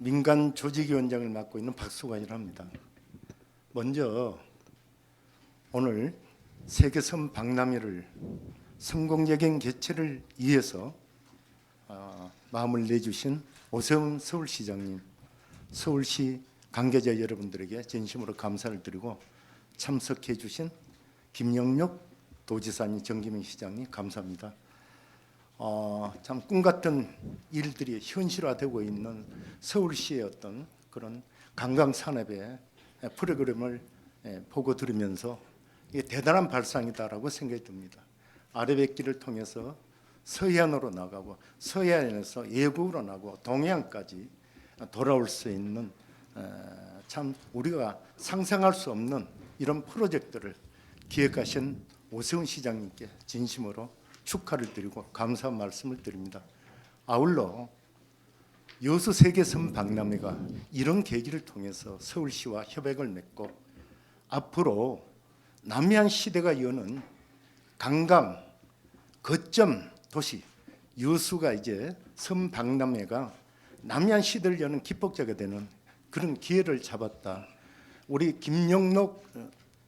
민간 조직위원장을 맡고 있는 박수관이라 합니다. 먼저 오늘 세계섬 박람회를 성공적인 개최를 위해서 마음을 내주신 오세훈 서울시장님, 서울시 관계자 여러분들에게 진심으로 감사를 드리고 참석해 주신 김영록 도지사님, 정기명 시장님 감사합니다. 참 꿈같은 일들이 현실화되고 있는 서울시의 어떤 그런 관광 산업의 프로그램을 보고 들으면서 이게 대단한 발상이다라고 생각이 듭니다. 아래백길을 통해서 서해안으로 나가고 서해안에서 외국으로 나가고 동해안까지 돌아올 수 있는 참 우리가 상상할 수 없는 이런 프로젝트를 기획하신 오세훈 시장님께 진심으로 축하를 드리고 감사 말씀을 드립니다. 아울러 여수 세계섬 박람회가 이런 계기를 통해서 서울시와 협약을 맺고 앞으로 남해안 시대가 여는 관광 거점 도시 여수가 이제 섬 박람회가 남해안 시대를 여는 기폭제가 되는 그런 기회를 잡았다. 우리 김영록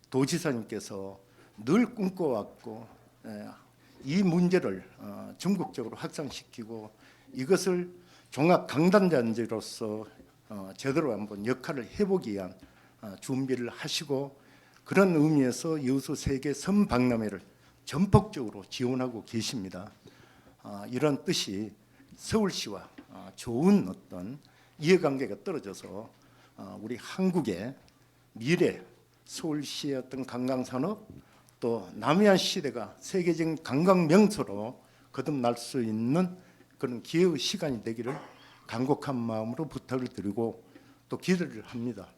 도지사님께서 늘 꿈꿔왔고 이 문제를 전국적으로 확산시키고 이것을 종합 강단장지로서 제대로 한번 역할을 해보기 위한 준비를 하시고 그런 의미에서 여수 세계 섬 박람회를 전폭적으로 지원하고 계십니다. 이런 뜻이 서울시와 좋은 어떤 이해관계가 떨어져서 우리 한국의 미래 서울시의 어떤 관광산업 또 남해안 시대가 세계적인 관광 명소로 거듭날 수 있는 그런 기회의 시간이 되기를 간곡한 마음으로 부탁을 드리고 또 기대를 합니다.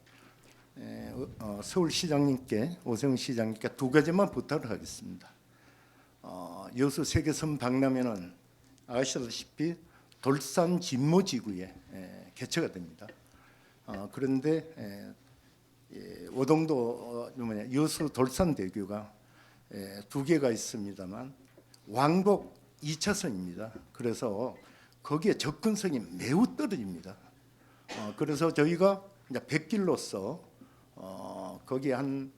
서울시장님께 오세훈 시장님께 두 가지만 부탁을 하겠습니다. 여수 세계섬 박람회는 아시다시피 돌산 진모지구에 개최가 됩니다. 그런데 오동도 여수 돌산대교가 두 개가 있습니다만 왕복 2차선입니다. 그래서 거기에 접근성이 매우 떨어집니다. 그래서 저희가 이제 100길로서 거기 한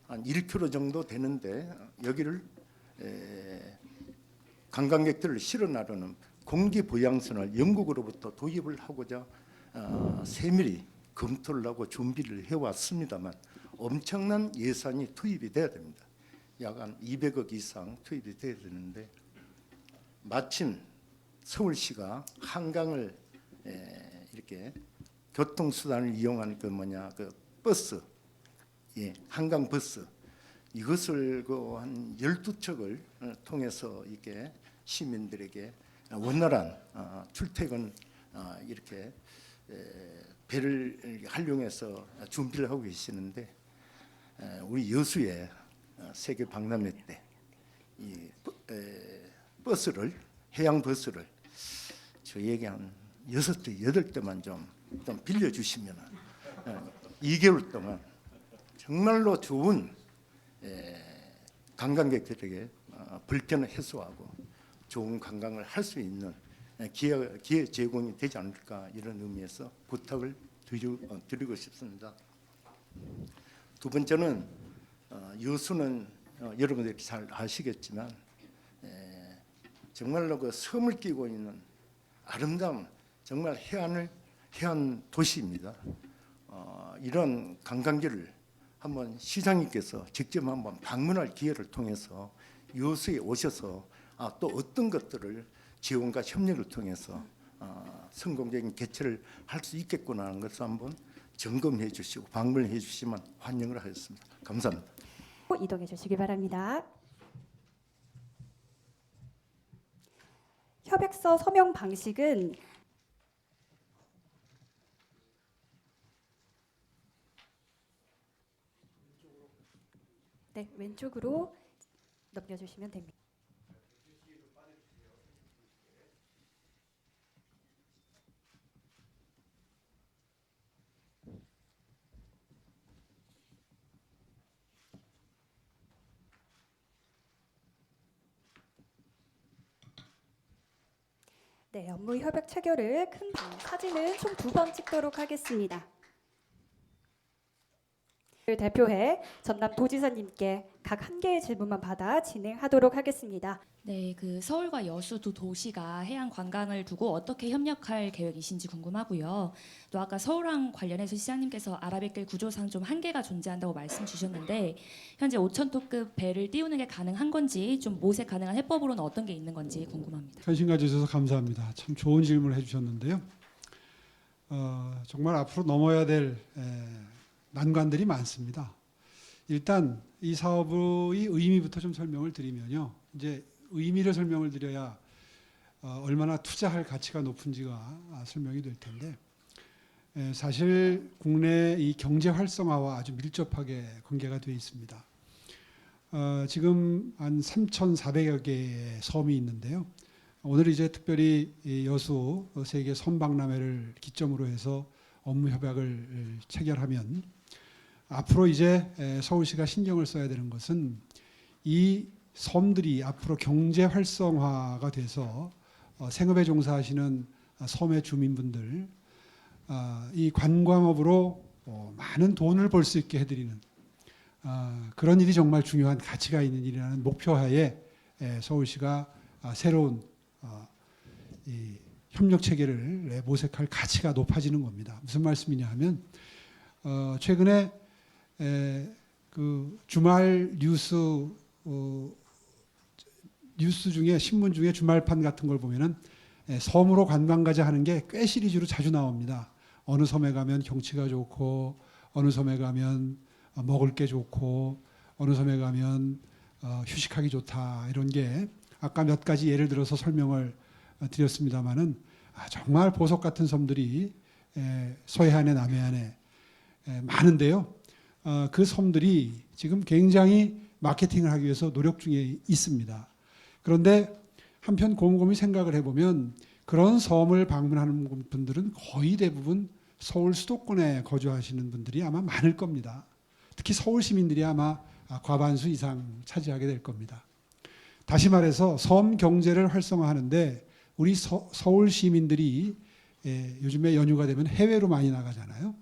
1km 정도 되는데 여기를 관광객들을 실어 나르는 공기 부양선을 영국으로부터 도입을 하고자 세밀히 검토를 하고 준비를 해왔습니다만 엄청난 예산이 투입이 돼야 됩니다. 약 한 200억 이상 투입이 돼야 되는데 마침 서울시가 한강을 이렇게 교통수단을 이용하는 그 버스, 한강 버스 이것을 한 12척을 통해서 이렇게 시민들에게 원활한 출퇴근 이렇게 배를 활용해서 준비를 하고 계시는데 우리 여수에 세계 박람회 때 이 버스를 해양 버스를 저희에게 한 6대, 8대만 좀 빌려주시면 2개월 동안 정말로 좋은 관광객들에게 불편을 해소하고 좋은 관광을 할 수 있는 기회 제공이 되지 않을까 이런 의미에서 부탁을 드리고 싶습니다. 두 번째는 여수는 여러분들이 잘 아시겠지만 정말로 그 섬을 끼고 있는 아름다운 정말 해안 도시입니다. 이런 관광지를 한번 시장님께서 직접 한번 방문할 기회를 통해서 여수에 오셔서 또 어떤 것들을 지원과 협력을 통해서 성공적인 개최를 할 수 있겠구나 하는 것을 한번 점검해 주시고 방문해 주시면 환영을 하겠습니다. 감사합니다. 이동해 주시기 바랍니다. 협약서 서명 방식은 왼쪽으로 넘겨주시면 됩니다. 네, 업무 협약 체결을 큰 사진은 총 2번 찍도록 하겠습니다. 를 대표해 전남 도지사님께 각 1개의 질문만 받아 진행하도록 하겠습니다. 네, 그 서울과 여수 두 도시가 해양 관광을 두고 어떻게 협력할 계획이신지 궁금하고요. 또 아까 서울항 관련해서 시장님께서 아라뱃길 구조상 좀 한계가 존재한다고 말씀 주셨는데 현재 5,000톤급 배를 띄우는 게 가능한 건지 좀 모색 가능한 해법으로는 어떤 게 있는 건지 궁금합니다. 관심 가져주셔서 감사합니다. 참 좋은 질문을 해주셨는데요. 정말 앞으로 넘어야 될 난관들이 많습니다. 일단 이 사업의 의미부터 좀 설명을 드리면요. 이제 의미를 설명을 드려야 얼마나 투자할 가치가 높은지가 설명이 될 텐데 사실 국내 이 경제 활성화와 아주 밀접하게 관계가 되어 있습니다. 지금 한 3,400여 개의 섬이 있는데요. 오늘 이제 특별히 이 여수 세계 섬박람회를 기점으로 해서 업무 협약을 체결하면 앞으로 이제 서울시가 신경을 써야 되는 것은 이 섬들이 앞으로 경제 활성화가 돼서 생업에 종사하시는 섬의 주민분들 이 관광업으로 많은 돈을 벌 수 있게 해드리는 그런 일이 정말 중요한 가치가 있는 일이라는 목표하에 서울시가 새로운 이 협력 체계를 모색할 가치가 높아지는 겁니다. 무슨 말씀이냐 하면 최근에 그 주말 뉴스 중에 신문 중에 주말판 같은 걸 보면은 섬으로 관광 가자 하는 게 꽤 시리즈로 자주 나옵니다. 어느 섬에 가면 경치가 좋고 어느 섬에 가면 먹을 게 좋고 어느 섬에 가면 휴식하기 좋다 이런 게 아까 몇 가지 예를 들어서 설명을 드렸습니다마는 정말 보석 같은 섬들이 서해안에 남해안에 많은데요. 그 섬들이 지금 굉장히 마케팅을 하기 위해서 노력 중에 있습니다. 그런데 한편 곰곰이 생각을 해보면 그런 섬을 방문하는 분들은 거의 대부분 서울 수도권에 거주하시는 분들이 아마 많을 겁니다. 특히 서울 시민들이 아마 과반수 이상 차지하게 될 겁니다. 다시 말해서 섬 경제를 활성화하는데 우리 서울 시민들이 요즘에 연휴가 되면 해외로 많이 나가잖아요.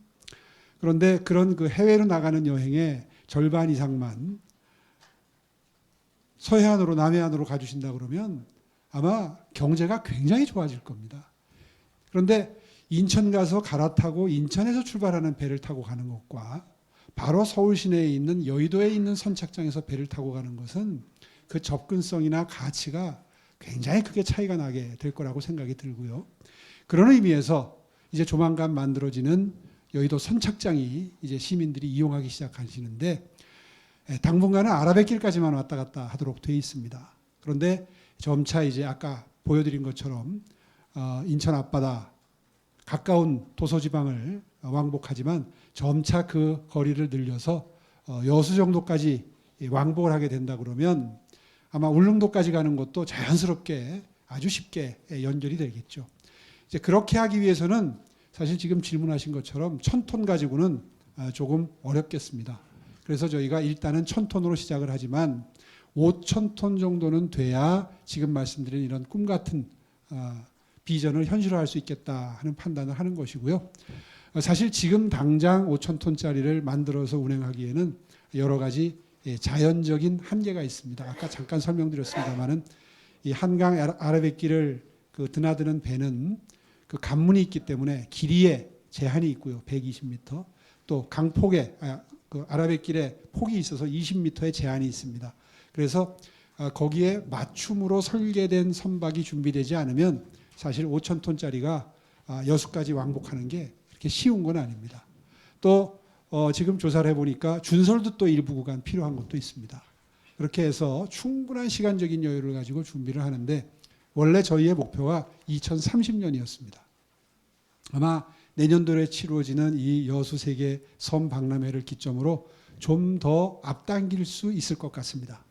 그런데 그런 그 해외로 나가는 여행의 절반 이상만 서해안으로 남해안으로 가주신다 그러면 아마 경제가 굉장히 좋아질 겁니다. 그런데 인천 가서 갈아타고 인천에서 출발하는 배를 타고 가는 것과 바로 서울 시내에 있는 여의도에 있는 선착장에서 배를 타고 가는 것은 그 접근성이나 가치가 굉장히 크게 차이가 나게 될 거라고 생각이 들고요. 그런 의미에서 이제 조만간 만들어지는 여의도 선착장이 이제 시민들이 이용하기 시작하시는데 당분간은 아라뱃길까지만 왔다 갔다 하도록 되어 있습니다. 그런데 점차 이제 아까 보여드린 것처럼 인천 앞바다 가까운 도서지방을 왕복하지만 점차 그 거리를 늘려서 여수 정도까지 왕복을 하게 된다 그러면 아마 울릉도까지 가는 것도 자연스럽게 아주 쉽게 연결이 되겠죠. 이제 그렇게 하기 위해서는 사실 지금 질문하신 것처럼 1,000톤 가지고는 조금 어렵겠습니다. 그래서 저희가 일단은 1,000톤으로 시작을 하지만 5,000톤 정도는 돼야 지금 말씀드린 이런 꿈 같은 비전을 현실화할 수 있겠다 하는 판단을 하는 것이고요. 사실 지금 당장 5,000톤짜리를 만들어서 운행하기에는 여러 가지 자연적인 한계가 있습니다. 아까 잠깐 설명드렸습니다마는 이 한강 아라뱃길을 그 드나드는 배는 그 관문이 있기 때문에 길이에 제한이 있고요. 120m. 또 강폭에 그 아라뱃길에 폭이 있어서 20m의 제한이 있습니다. 그래서 거기에 맞춤으로 설계된 선박이 준비되지 않으면 사실 5,000톤짜리가 여수까지 왕복하는 게 그렇게 쉬운 건 아닙니다. 또 지금 조사를 해보니까 준설도 또 일부 구간 필요한 것도 있습니다. 그렇게 해서 충분한 시간적인 여유를 가지고 준비를 하는데 원래 저희의 목표가 2030년이었습니다. 아마 내년도에 치루어지는 이 여수 세계 섬 박람회를 기점으로 좀 더 앞당길 수 있을 것 같습니다.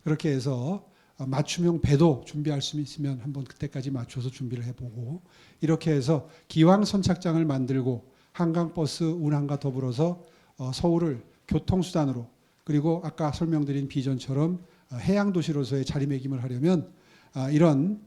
그렇게 해서 맞춤형 배도 준비할 수 있으면 한번 그때까지 맞춰서 준비를 해보고 이렇게 해서 기왕 선착장을 만들고 한강버스 운항과 더불어서 서울을 교통수단으로 그리고 아까 설명드린 비전처럼 해양도시로서의 자리매김을 하려면 이런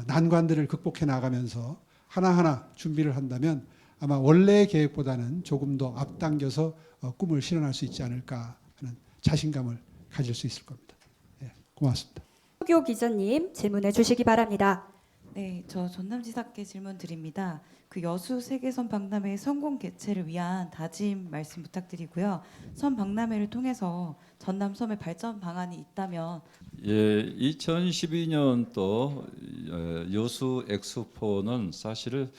난관들을 극복해 나가면서 하나하나 준비를 한다면 아마 원래의 계획보다는 조금 더 앞당겨서 꿈을 실현할 수 있지 않을까 하는 자신감을 가질 수 있을 겁니다. 예, 고맙습니다. 서교 기자님 질문해 주시기 바랍니다. 네, 저 전남지사께 질문 드립니다. 그 여수 세계선 박람회 성공 개최를 위한 다짐 말씀 부탁드리고요. 선 박람회를 통해서 전남 섬의 발전 방안이 있다면 예, 2012년도 여수 엑스포는 사실은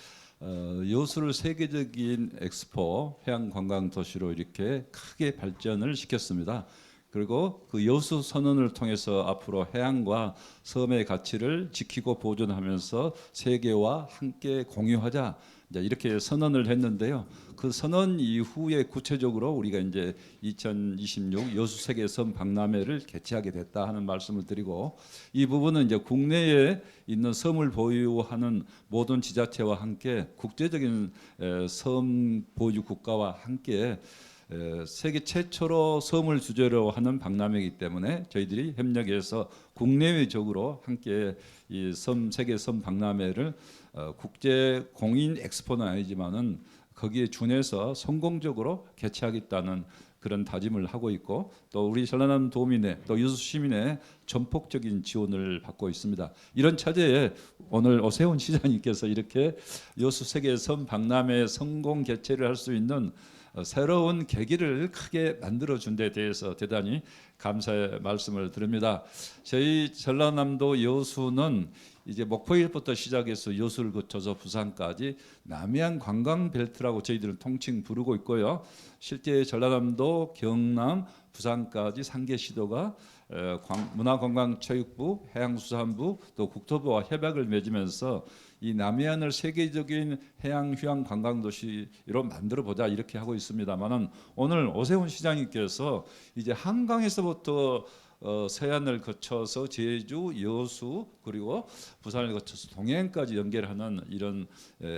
여수를 세계적인 엑스포 해양 관광 도시로 이렇게 크게 발전을 시켰습니다. 그리고 그 여수 선언을 통해서 앞으로 해양과 섬의 가치를 지키고 보존하면서 세계와 함께 공유하자, 이제 이렇게 선언을 했는데요. 그 선언 이후에 구체적으로 우리가 이제 2026 여수 세계섬 박람회를 개최하게 됐다 하는 말씀을 드리고, 이 부분은 이제 국내에 있는 섬을 보유하는 모든 지자체와 함께 국제적인 섬 보유 국가와 함께 세계 최초로 섬을 주제로 하는 박람회이기 때문에 저희들이 협력해서 국내외적으로 함께 이 세계 섬 박람회를 국제 공인 엑스포는 아니지만은 거기에 준해서 성공적으로 개최하겠다는 그런 다짐을 하고 있고, 또 우리 전라남 도민의 또 여수 시민의 전폭적인 지원을 받고 있습니다. 이런 차제에 오늘 오세훈 시장님께서 이렇게 여수 세계 섬 박람회 성공 개최를 할 수 있는 새로운 계기를 크게 만들어준 데 대해서 대단히 감사의 말씀을 드립니다. 저희 전라남도 여수는 이제 목포일부터 시작해서 여수를 거쳐서 부산까지 남해안 관광벨트라고 저희들은 통칭 부르고 있고요. 실제 전라남도, 경남, 부산까지 3개 시도가 문화관광체육부, 해양수산부, 또 국토부와 협약을 맺으면서 이 남해안을 세계적인 해양 휴양 관광 도시로 만들어 보자 이렇게 하고 있습니다만은, 오늘 오세훈 시장님께서 이제 한강에서부터 서해안을 거쳐서 제주, 여수, 그리고 부산을 거쳐서 동해안까지 연결하는 이런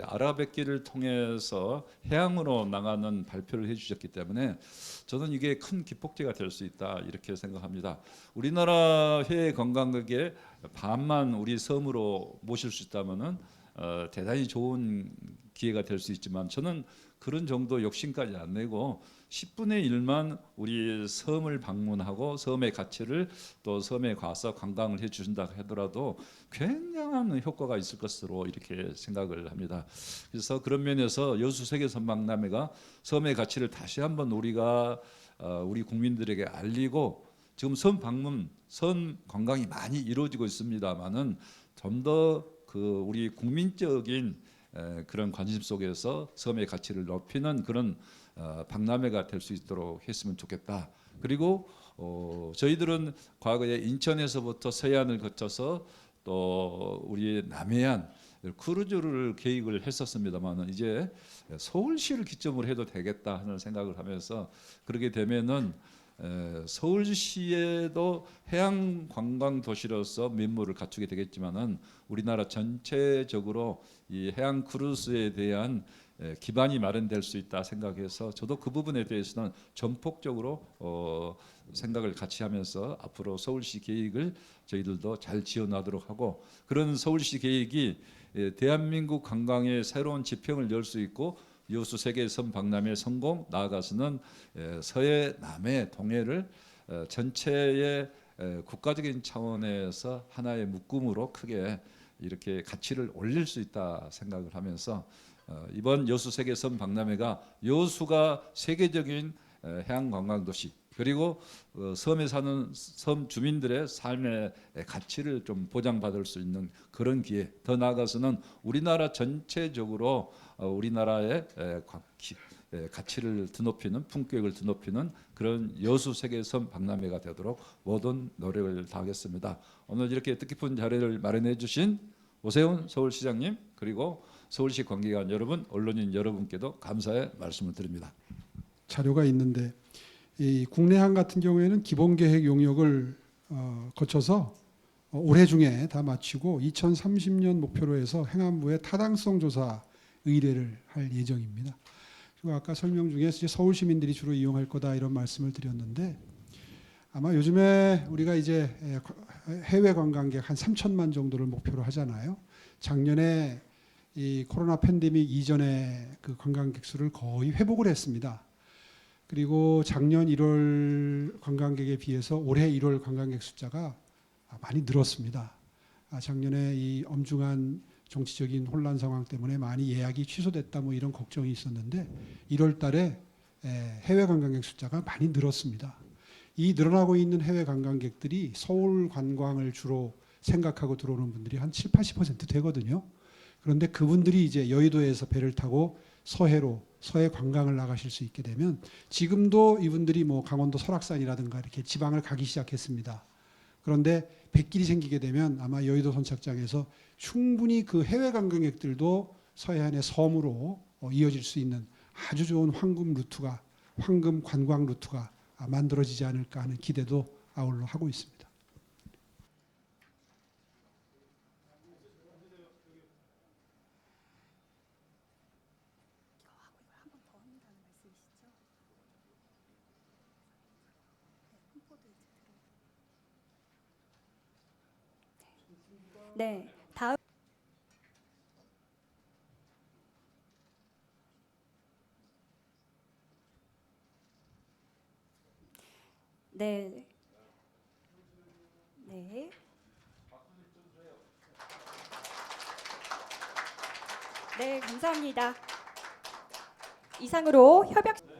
아라뱃길을 통해서 해양으로 나가는 발표를 해주셨기 때문에 저는 이게 큰 기폭제가 될 수 있다 이렇게 생각합니다. 우리나라 해외 관광객의 반만 우리 섬으로 모실 수 있다면은 대단히 좋은 기회가 될 수 있지만, 저는 그런 정도 욕심까지 안 내고 10분의 1만 우리 섬을 방문하고 섬의 가치를 또 섬에 가서 관광을 해주신다 하더라도 굉장한 효과가 있을 것으로 이렇게 생각을 합니다. 그래서 그런 면에서 여수 세계섬 박람회가 섬의 가치를 다시 한번 우리가 우리 국민들에게 알리고, 지금 섬 방문, 섬 관광이 많이 이루어지고 있습니다만은 좀 더 그 우리 국민적인 그런 관심 속에서 섬의 가치를 높이는 그런 박람회가 될 수 있도록 했으면 좋겠다. 그리고 저희들은 과거에 인천에서부터 서해안을 거쳐서 또 우리 남해안 크루즈를 계획을 했었습니다만, 이제 서울시를 기점으로 해도 되겠다 하는 생각을 하면서, 그렇게 되면은 서울시에도 해양 관광 도시로서 면모를 갖추게 되겠지만은, 우리나라 전체적으로 이 해양 크루즈에 대한 기반이 마련될 수 있다 생각해서, 저도 그 부분에 대해서는 전폭적으로 생각을 같이 하면서 앞으로 서울시 계획을 저희들도 잘 지원하도록 하고, 그런 서울시 계획이 대한민국 관광의 새로운 지평을 열 수 있고, 여수 세계섬 박람회 성공, 나아가서는 서해, 남해, 동해를 전체의 국가적인 차원에서 하나의 묶음으로 크게 이렇게 가치를 올릴 수 있다 생각을 하면서, 이번 여수 세계섬 박람회가 여수가 세계적인 해양 관광 도시, 그리고 섬에 사는 섬 주민들의 삶의 가치를 좀 보장받을 수 있는 그런 기회, 더 나아가서는 우리나라 전체적으로 우리나라의 가치를 드높이는, 품격을 드높이는 그런 여수 세계섬 박람회가 되도록 모든 노력을 다하겠습니다. 오늘 이렇게 뜻깊은 자리를 마련해 주신 오세훈 서울시장님, 그리고 서울시 관계기관 여러분, 언론인 여러분께도 감사의 말씀을 드립니다. 자료가 있는데, 이 국내항 같은 경우에는 기본계획 용역을 거쳐서 올해 중에 다 마치고 2030년 목표로 해서 행안부에 타당성 조사 의뢰를 할 예정입니다. 그리고 아까 설명 중에 서울 시민들이 주로 이용할 거다 이런 말씀을 드렸는데, 아마 요즘에 우리가 이제 해외 관광객 한 3천만 정도를 목표로 하잖아요. 작년에 이 코로나 팬데믹 이전에 그 관광객 수를 거의 회복을 했습니다. 그리고 작년 1월 관광객에 비해서 올해 1월 관광객 숫자가 많이 늘었습니다. 작년에 이 엄중한 정치적인 혼란 상황 때문에 많이 예약이 취소됐다 뭐 이런 걱정이 있었는데 1월 달에 해외 관광객 숫자가 많이 늘었습니다. 이 늘어나고 있는 해외 관광객들이 서울 관광을 주로 생각하고 들어오는 분들이 한 7, 80% 되거든요. 그런데 그분들이 이제 여의도에서 배를 타고 서해 관광을 나가실 수 있게 되면 지금도 이분들이 뭐 강원도 설악산이라든가 이렇게 지방을 가기 시작했습니다. 그런데 백길이 생기게 되면 아마 여의도 선착장에서 충분히 그 해외 관광객들도 서해안의 섬으로 이어질 수 있는 아주 좋은 황금 관광 루트가 만들어지지 않을까 하는 기대도 아울러 하고 있습니다. 네, 다음 네. 네. 네, 감사합니다. 이상으로 협약